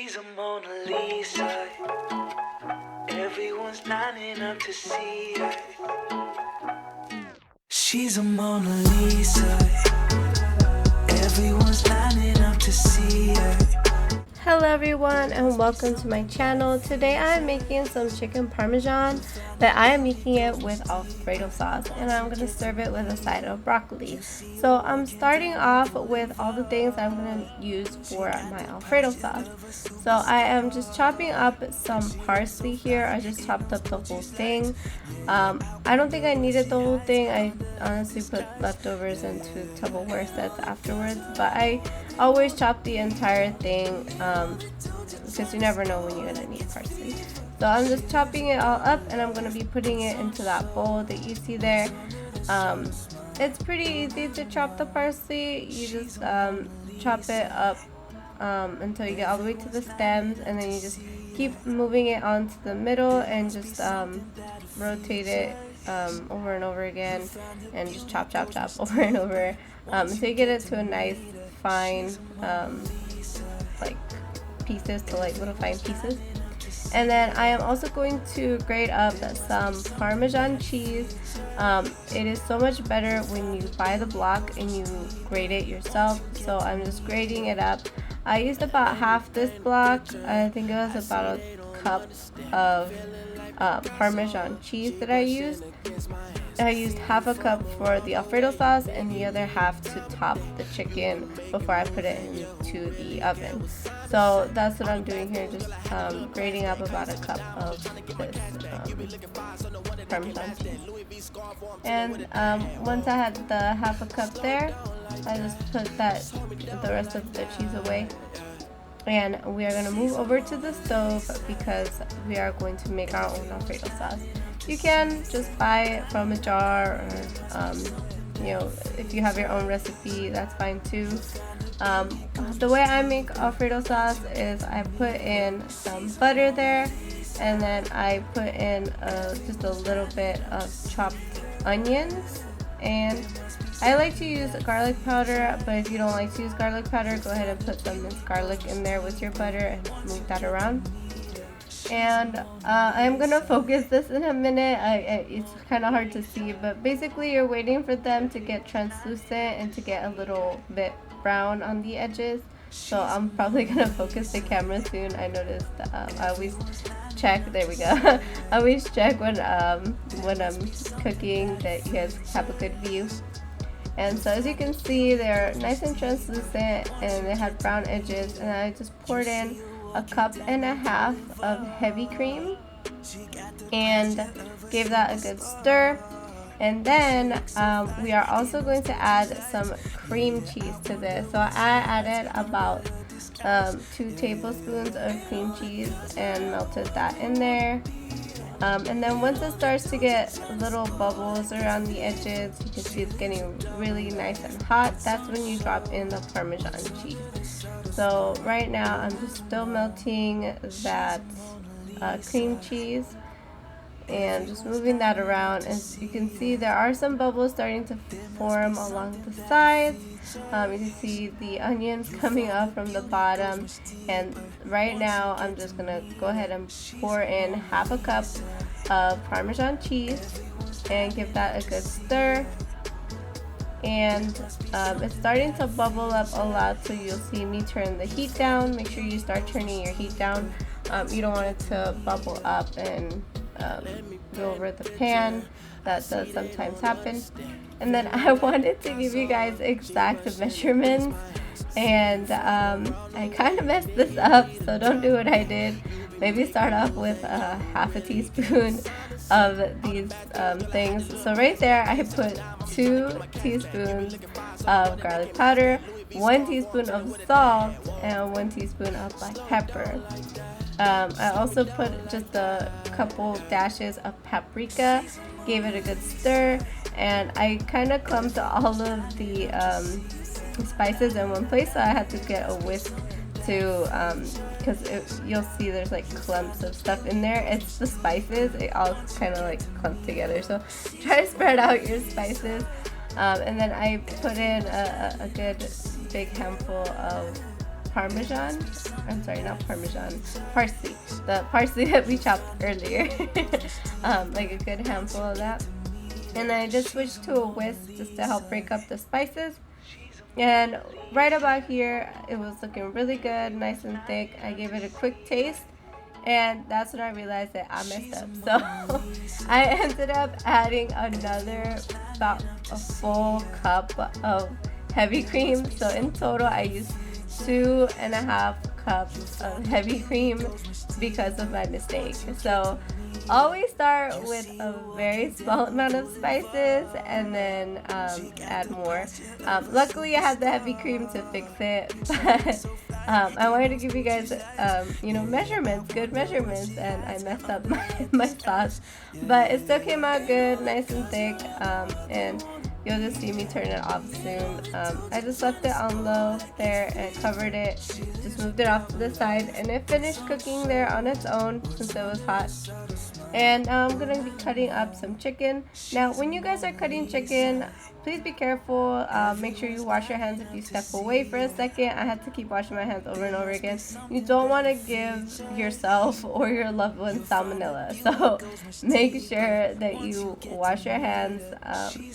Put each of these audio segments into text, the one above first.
She's a Mona Lisa. Everyone's lining up to see her. She's a Mona Lisa. Everyone's lining up to see her. Hello everyone and welcome to my channel. Today I am making some chicken parmesan, but I am making it with Alfredo sauce and I'm going to serve it with a side of broccoli. So I'm starting off with all the things I'm going to use for my Alfredo sauce. So I am just chopping up some parsley here. I just chopped up the whole thing. I don't think I needed the whole thing. I honestly put leftovers into Tupperware sets afterwards, but I always chop the entire thing because you never know when you're gonna need parsley. So I'm just chopping it all up and I'm gonna be putting it into that bowl that you see there. It's pretty easy to chop the parsley. You just chop it up until you get all the way to the stems, and then you just keep moving it onto the middle and just rotate it over and over again, and just chop over and over until you get it to a nice fine like pieces, to like little fine pieces. And then I am also going to grate up some Parmesan cheese. It is so much better when you buy the block and you grate it yourself. So I'm just grating it up. I used about half this block. I think it was about a cup of Parmesan cheese that I used. I used half a cup for the Alfredo sauce and the other half to top the chicken before I put it into the oven. So that's what I'm doing here, just grating up about a cup of this Parmesan cheese. And once I had the half a cup there, I just put the rest of the cheese away. And we are going to move over to the stove because we are going to make our own Alfredo sauce. You can just buy it from a jar, or you know, if you have your own recipe, that's fine too. The way I make Alfredo sauce is I put in some butter there, and then I put in just a little bit of chopped onions, and I like to use garlic powder, but if you don't like to use garlic powder, go ahead and put some minced garlic in there with your butter and move that around. And I'm gonna focus this in a minute. It's kind of hard to see, but basically you're waiting for them to get translucent and to get a little bit brown on the edges. So I'm probably gonna focus the camera soon. I noticed I always check. There we go. I always check when I'm cooking that you guys have a good view. And so as you can see, they're nice and translucent and they had brown edges, and I just poured in a cup and a half of heavy cream and gave that a good stir. And then we are also going to add some cream cheese to this. So I added about 2 tablespoons of cream cheese and melted that in there. And then once it starts to get little bubbles around the edges, you can see it's getting really nice and hot. That's when you drop in the Parmesan cheese. So right now I'm just still melting that cream cheese and just moving that around. As you can see, there are some bubbles starting to form along the sides. You can see the onions coming up from the bottom, and right now I'm just gonna go ahead and pour in half a cup of Parmesan cheese and give that a good stir. And it's starting to bubble up a lot, so you'll see me turn the heat down. Make sure you start turning your heat down. You don't want it to bubble up and go over the pan. That does sometimes happen. And then I wanted to give you guys exact measurements, and I kind of messed this up, so don't do what I did. Maybe start off with half a teaspoon of these things. So right there I put 2 teaspoons of garlic powder, 1 teaspoon of salt, and 1 teaspoon of black pepper. I also put just a couple dashes of paprika, gave it a good stir, and I kind of clumped all of the spices in one place, so I had to get a whisk to, because you'll see there's like clumps of stuff in there. It's the spices, it all kind of like clumped together, so try to spread out your spices. And then I put in a good big handful of Parmesan. I'm sorry, not Parmesan. Parsley. The parsley that we chopped earlier. Like a good handful of that. And then I just switched to a whisk just to help break up the spices. And right about here, it was looking really good, nice and thick. I gave it a quick taste, and that's when I realized that I messed up. So I ended up adding about a full cup of heavy cream. So in total, I used 2.5 cups of heavy cream because of my mistake. So always start with a very small amount of spices and then add more. Luckily, I had the heavy cream to fix it, but I wanted to give you guys, measurements, good measurements, and I messed up my sauce, but it still came out good, nice and thick, and you'll just see me turn it off soon. I just left it on low there and covered it, just moved it off to the side, and it finished cooking there on its own since it was hot. And now I'm going to be cutting up some chicken. Now, when you guys are cutting chicken, please be careful. Make sure you wash your hands if you step away for a second. I had to keep washing my hands over and over again. You don't want to give yourself or your loved one salmonella. So make sure that you wash your hands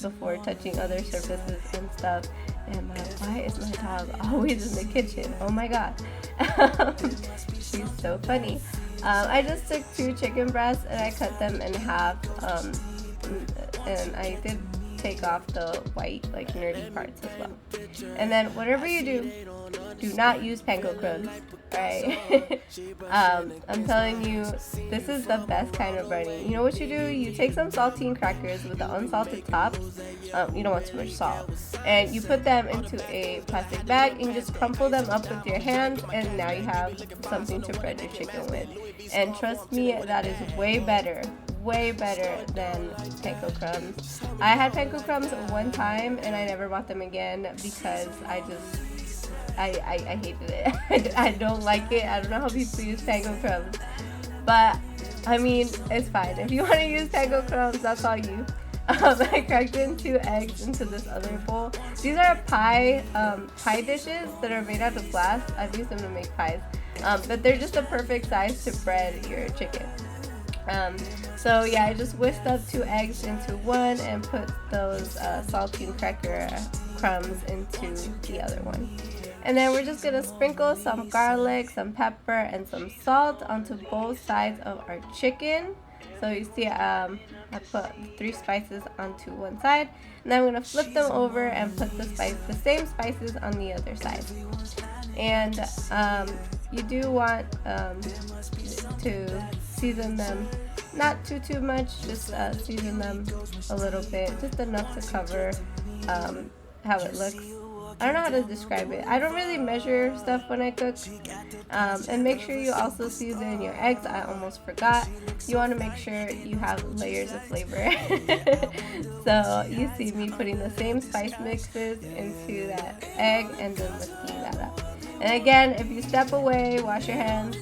before touching other surfaces and stuff. And why is my dog always in the kitchen? Oh my god. She's so funny. I just took 2 chicken breasts and I cut them in half, and I did take off the white, like, nerdy parts as well. And then whatever you do not use panko crumbs, right? I'm telling you, this is the best kind of breading. You know what you do? You take some saltine crackers with the unsalted top. You don't want too much salt. And you put them into a plastic bag and you just crumple them up with your hand, and now you have something to bread your chicken with. And trust me, that is way better than panko crumbs. I had panko crumbs one time and I never bought them again because I hated it. I don't like it. I don't know how people use panko crumbs, but I mean, it's fine. If you want to use panko crumbs, that's all you. I cracked in 2 eggs into this other bowl. These are pie dishes that are made out of glass. I've used them to make pies, but they're just the perfect size to bread your chicken. So yeah, I just whisked up 2 eggs into one and put those saltine cracker crumbs into the other one. And then we're just gonna sprinkle some garlic, some pepper, and some salt onto both sides of our chicken. So you see, I put 3 spices onto one side, and then I'm gonna flip them over and put the same spices on the other side. And you do want to season them, not too much, just season them a little bit, just enough to cover how it looks. I don't know how to describe it. I don't really measure stuff when I cook. And make sure you also season your eggs. I almost forgot. You want to make sure you have layers of flavor. So you see me putting the same spice mixes into that egg and then whisking that up. And again, if you step away, wash your hands.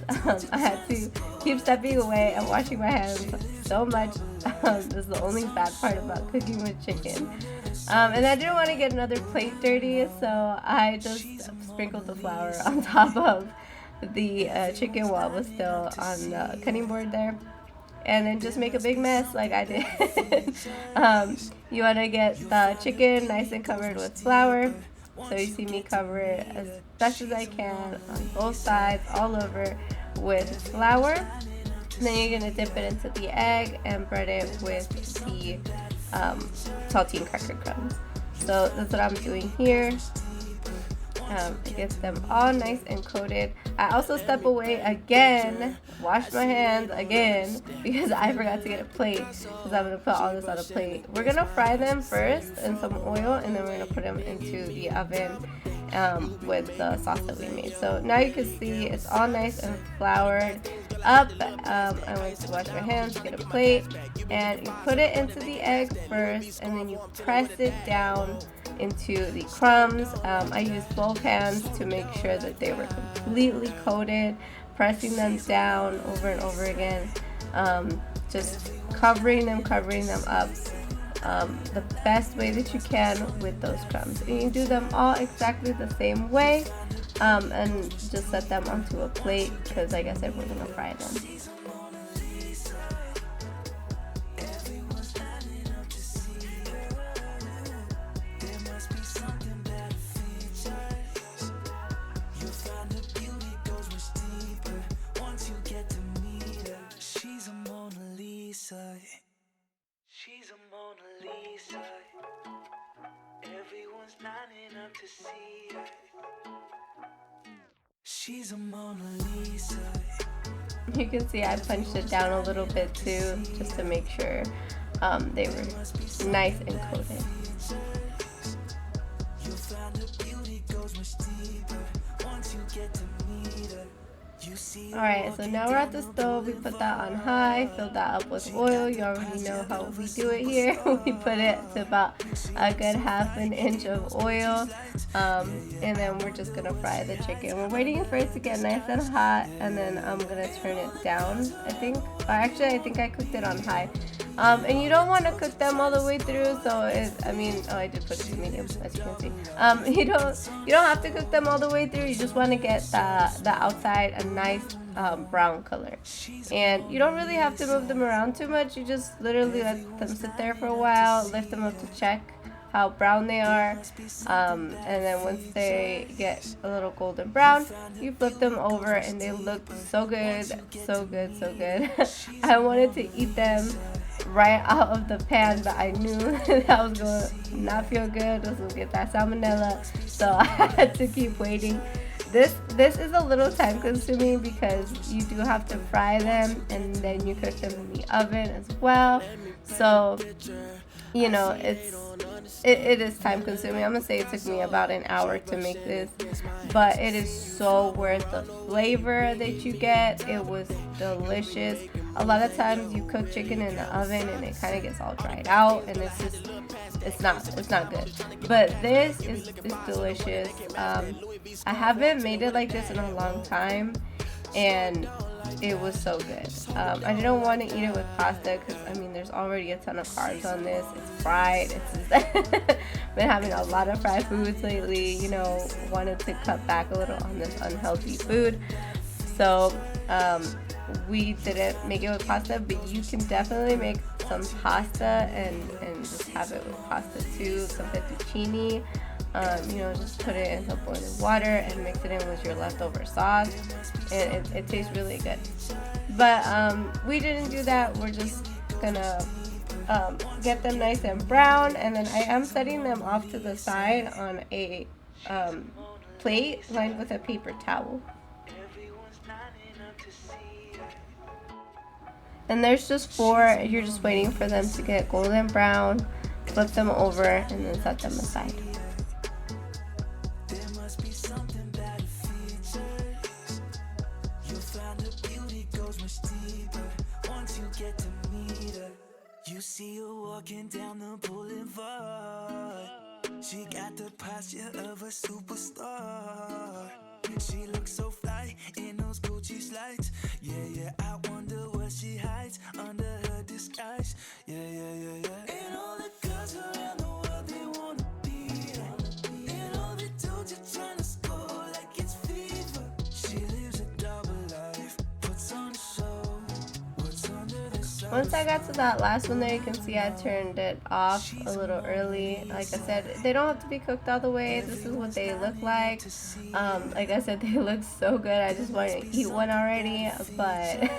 I had to keep stepping away and washing my hands so much. This is the only bad part about cooking with chicken. And I didn't want to get another plate dirty, so I just sprinkled the flour on top of the chicken while it was still on the cutting board there. And then just make a big mess like I did. You want to get the chicken nice and covered with flour. So you see me cover it as best as I can on both sides, all over, with flour. And then you're going to dip it into the egg and bread it with the saltine cracker crumbs. So that's what I'm doing here. It gets them all nice and coated. I also step away again, wash my hands again, because I forgot to get a plate, because I'm going to put all this on a plate. We're going to fry them first in some oil, and then we're going to put them into the oven with the sauce that we made. So now you can see it's all nice and floured up. I went to wash my hands, get a plate, and you put it into the egg first, and then you press it down into the crumbs. I used both hands to make sure that they were completely coated, pressing them down over and over again, just covering them up the best way that you can with those crumbs. And you do them all exactly the same way. and just set them onto a plate because, like I said, we're gonna fry them. She's a Mona Lisa. Everyone's lining up to see her. She's a Mona Lisa. You can see I punched it down a little bit too, just to make sure they were nice and coated. You'll find her beauty goes much deeper once you get to meet her. Alright, so now we're at the stove. We put that on high, fill that up with oil. You already know how we do it here. We put it to about a good half an inch of oil, and then we're just gonna fry the chicken. We're waiting for it to get nice and hot, and then I'm gonna turn it down, I think. I think I cooked it on high. And you don't want to cook them all the way through, so I did put it to medium, as you can see. You don't have to cook them all the way through. You just want to get the outside a nice brown color, and you don't really have to move them around too much. You just literally let them sit there for a while, lift them up to check how brown they are, and then once they get a little golden brown, you flip them over, and they look so good, so good, so good. I wanted to eat them right out of the pan, but I knew that was going to not feel good. I was going to get that salmonella, so I had to keep waiting. This is a little time consuming because you do have to fry them and then you cook them in the oven as well. So, you know, it is time consuming. I'm gonna say it took me about an hour to make this, but it is so worth the flavor that you get. It was delicious. A lot of times you cook chicken in the oven and it kind of gets all dried out, and it's not good. But this is delicious. I haven't made it like this in a long time, and it was so good. I didn't want to eat it with pasta because there's already a ton of carbs on this. It's fried. Been having a lot of fried foods lately. Wanted to cut back a little on this unhealthy food. So we didn't make it with pasta, but you can definitely make some pasta and just have it with pasta too. Some fettuccine. Just put it in some boiling water and mix it in with your leftover sauce, and it tastes really good. But we didn't do that. We're just gonna get them nice and brown, and then I am setting them off to the side on a plate lined with a paper towel. And there's just 4. You're just waiting for them to get golden brown, flip them over, and then set them aside. You see her walking down the boulevard. She got the posture of a superstar. She looks so fly in those Gucci slides. Yeah, I wonder what she hides under her disguise. Yeah. And all the girls around the world, they wanna be her. And all the dudes are trying to score like it's fever. She lives a double life, puts on a show. What's under the sun? Once I got to that last one there, you can see I turned it off a little early. Like I said, they don't have to be cooked all the way. This is what they look like. Like I said, they look so good. I just want to eat one already, but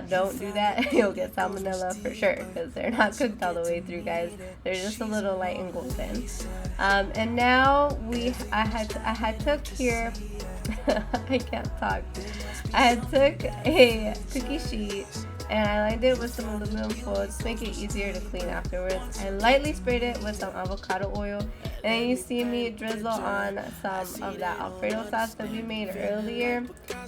don't do that. You'll get salmonella for sure because they're not cooked all the way through, guys. They're just a little light and golden. And now I had took here. I can't talk. I had took a cookie sheet and I lined it with some aluminum foil to make it easier to clean afterwards. I lightly sprayed it with some avocado oil, and then you see me drizzle on some of that Alfredo sauce that we made earlier.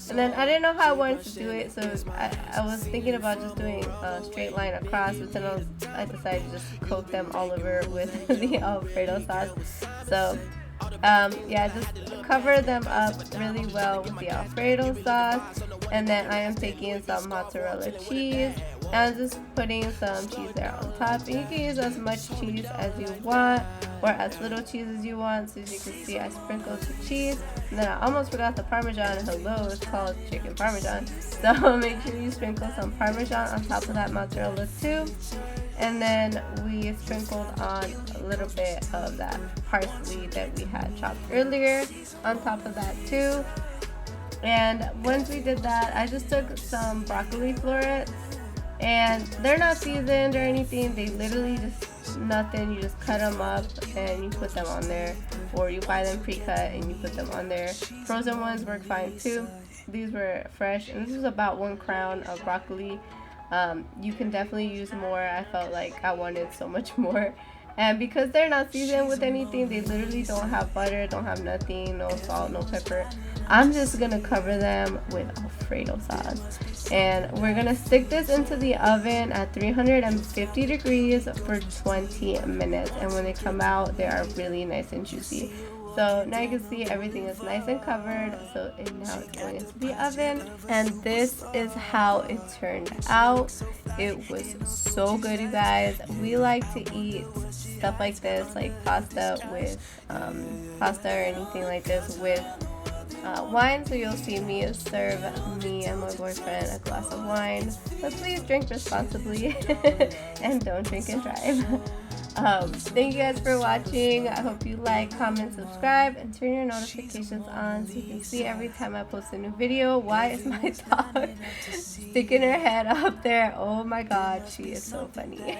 And then I didn't know how I wanted to do it, so I was thinking about just doing a straight line across, but then I decided to just coat them all over with the Alfredo sauce. So just cover them up really well with the Alfredo sauce, and then I am taking some mozzarella cheese I'm just putting some cheese there on top. And you can use as much cheese as you want or as little cheese as you want. So as you can see, I sprinkled the cheese. And then I almost forgot the Parmesan. Hello, it's called chicken Parmesan. So make sure you sprinkle some Parmesan on top of that mozzarella too. And then we sprinkled on a little bit of that parsley that we had chopped earlier on top of that too. And once we did that, I just took some broccoli florets, and they're not seasoned or anything. They literally just nothing. You just cut them up and you put them on there, or you buy them pre-cut and you put them on there. Frozen ones work fine too. These were fresh, and this is about 1 crown of broccoli. You can definitely use more. I felt like I wanted so much more. And because they're not seasoned with anything, they literally don't have butter, don't have nothing, no salt, no pepper. I'm just gonna cover them with Alfredo sauce. And we're gonna stick this into the oven at 350 degrees for 20 minutes. And when they come out, they are really nice and juicy. So now you can see everything is nice and covered. So now it's going into the oven, and this is how it turned out. It was so good, you guys. We like to eat stuff like this, like pasta with pasta or anything like this with wine. So you'll see me serve me and my boyfriend a glass of wine. But please drink responsibly and don't drink and drive. Thank you guys for watching. I hope you like, comment, subscribe, and turn your notifications on so you can see every time I post a new video. Why is my dog sticking her head up there? Oh my god, she is so funny.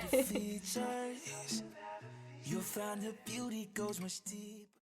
You'll find her beauty goes much deeper.